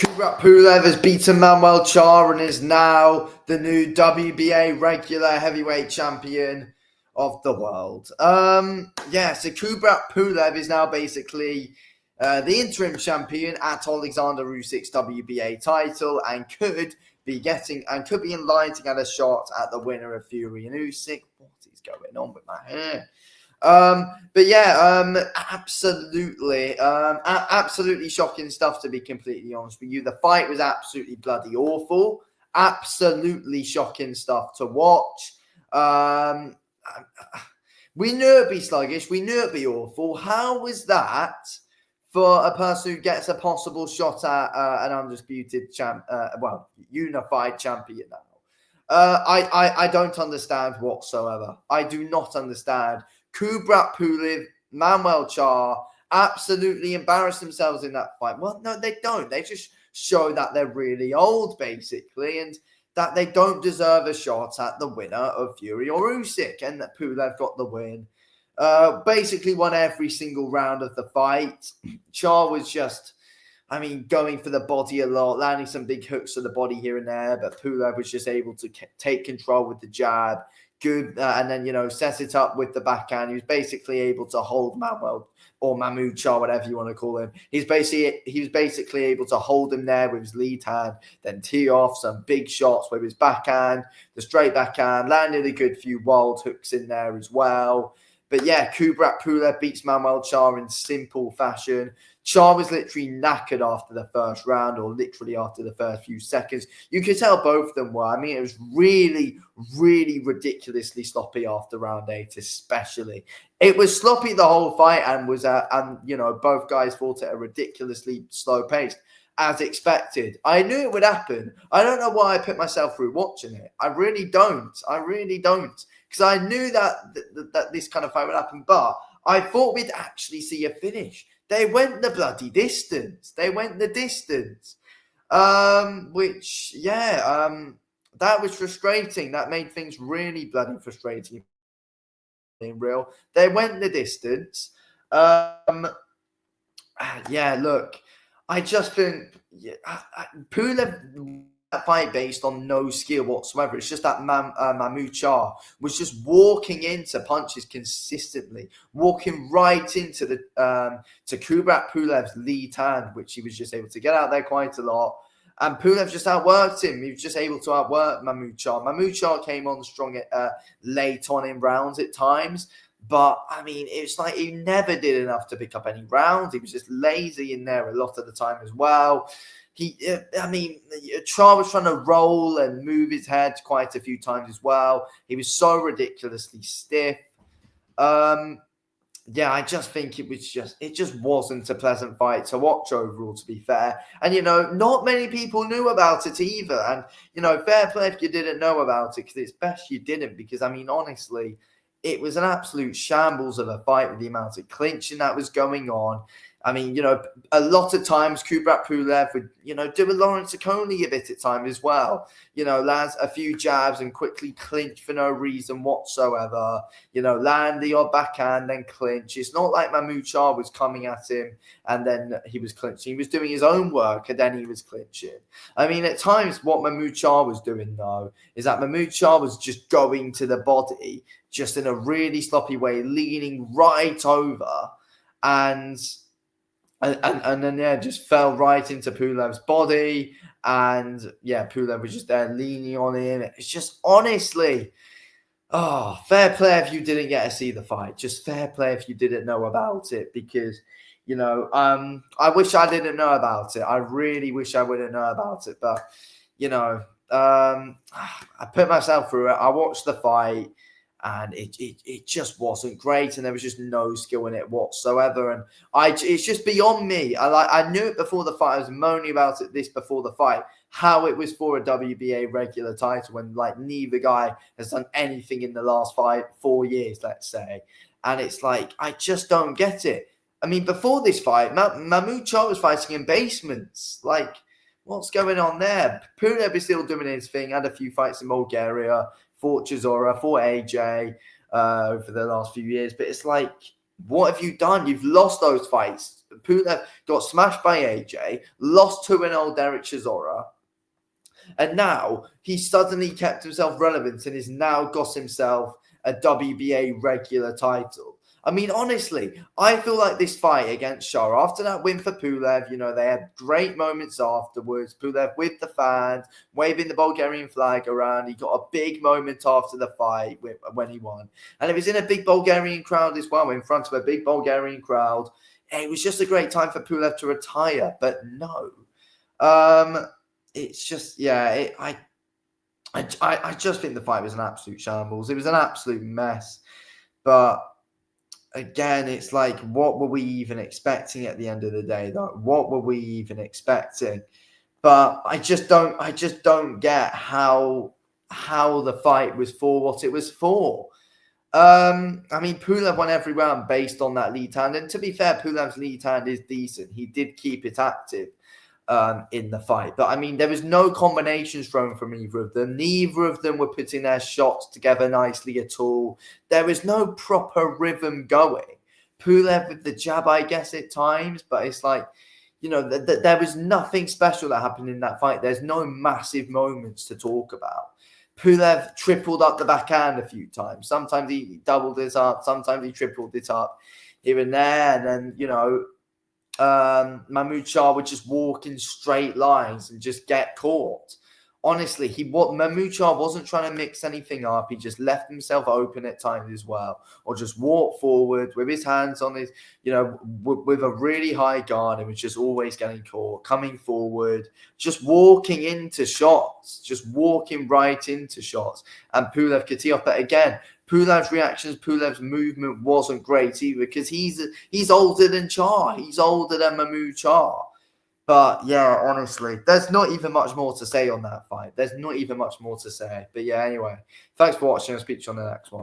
Kubrat Pulev has beaten Manuel Charr and is now the new WBA regular heavyweight champion of the world. So Kubrat Pulev is now basically the interim champion at Alexander Usyk's WBA title and could be in line to get a shot at the winner of Fury and Usyk. What is going on with my hair? Absolutely shocking stuff, to be completely honest with you. The fight was absolutely bloody awful. Absolutely shocking stuff to watch. We knew it'd be sluggish. We knew it'd be awful. How was that for a person who gets a possible shot at an undisputed unified champion now? I don't understand whatsoever. I do not understand. Kubrat Pulev, Manuel Charr absolutely embarrassed themselves in that fight. Well, no, they don't. They just show that they're really old, basically, and that they don't deserve a shot at the winner of Fury or Usyk, and that Pulev got the win. Basically won every single round of the fight. Charr was just, going for the body a lot, landing some big hooks to the body here and there, but Pulev was just able to take control with the jab. Good, and then, set it up with the backhand. He was basically able to hold Manuel or Mahmoud Charr, whatever you want to call him. He was basically able to hold him there with his lead hand, then tee off some big shots with his backhand, the straight backhand, landed a good few wild hooks in there as well. But yeah, Kubrat Pulev beats Manuel Charr in simple fashion. Charr was literally knackered after the first round, or literally after the first few seconds. You could tell both of them were. It was really, really ridiculously sloppy after round 8, especially. It was sloppy the whole fight, and both guys fought at a ridiculously slow pace, as expected. I knew it would happen. I don't know why I put myself through watching it. I really don't. Because I knew that this kind of fight would happen, but I thought we'd actually see a finish. They went the bloody distance. That was frustrating. That made things really bloody frustrating. In real, they went the distance. Look, I just think Pulev fight based on no skill whatsoever. It's just that Mahmoud Charr was just walking into punches consistently, walking right into the to Kubrat Pulev's lead hand, which he was just able to get out there quite a lot. And Pulev just outworked him. He was just able to outwork Mahmoud Charr. Mahmoud Charr came on strong late on in rounds at times. But, it's like he never did enough to pick up any rounds. He was just lazy in there a lot of the time as well. Charr was trying to roll and move his head quite a few times as well. He was so ridiculously stiff. I just think it just wasn't a pleasant fight to watch overall, to be fair. And, not many people knew about it either. And, fair play if you didn't know about it, because it's best you didn't, because, honestly, it was an absolute shambles of a fight with the amount of clinching that was going on. A lot of times Kubrat Pulev would, do a Lawrence Okolie a bit at times as well. Lands a few jabs and quickly clinch for no reason whatsoever. Land the odd backhand, then clinch. It's not like Mahmoud Charr was coming at him and then he was clinching. He was doing his own work and then he was clinching. At times what Mahmoud Charr was doing, though, is that Mahmoud Charr was just going to the body just in a really sloppy way, leaning right over and then just fell right into Pulev's body, and Pulev was just there leaning on him. It's just honestly, fair play if you didn't get to see the fight. Just fair play if you didn't know about it, because I wish I didn't know about it. I really wish I would have known about it, but I put myself through it. I watched the fight. And it just wasn't great, and there was just no skill in it whatsoever. And it's just beyond me. I knew it before the fight. I was moaning about this before the fight, how it was for a WBA regular title when neither guy has done anything in the last 4 years, let's say. And it's like, I just don't get it. Before this fight, Mahmoud Charr was fighting in basements. What's going on there? Pulev is still doing his thing. Had a few fights in Bulgaria. Fought Chisora, fought AJ over the last few years. But it's like, what have you done? You've lost those fights. Pulev got smashed by AJ, lost to an old Derek Chisora, and now he suddenly kept himself relevant and has now got himself a WBA regular title. I mean, honestly, I feel like this fight against Charr, after that win for Pulev, they had great moments afterwards. Pulev with the fans, waving the Bulgarian flag around. He got a big moment after the fight when he won. And it was in a big Bulgarian crowd as well, in front of a big Bulgarian crowd. And it was just a great time for Pulev to retire, but no. It's just, I just think the fight was an absolute shambles. It was an absolute mess. But again, it's like, what were we even expecting at the end of the day, though? What were we even expecting? But I just don't get how the fight was for what it was for. I mean, Pulev won every round based on that lead hand. And to be fair, Pulev's lead hand is decent. He did keep it active in the fight. But I mean, there was no combinations thrown from either of them. Neither of them were putting their shots together nicely at all. There was no proper rhythm going. Pulev with the jab, I guess, at times, but it's like, there was nothing special that happened in that fight. There's no massive moments to talk about. Pulev tripled up the backhand a few times. Sometimes he doubled it up. Sometimes he tripled it up here and there. And then, Mahmoud Charr would just walk in straight lines and just get caught. Honestly, Mahmoud Charr wasn't trying to mix anything up. He just left himself open at times as well, or just walked forward with his hands on his, with a really high guard, and was just always getting caught, coming forward, just walking into shots, just walking right into shots. And Pulev could tee off. But again, Pulev's reactions, Pulev's movement wasn't great either, because he's older than Charr. He's older than Mahmoud Charr. But yeah, honestly, there's not even much more to say on that fight. There's not even much more to say. But yeah, anyway, thanks for watching. I'll speak to you on the next one.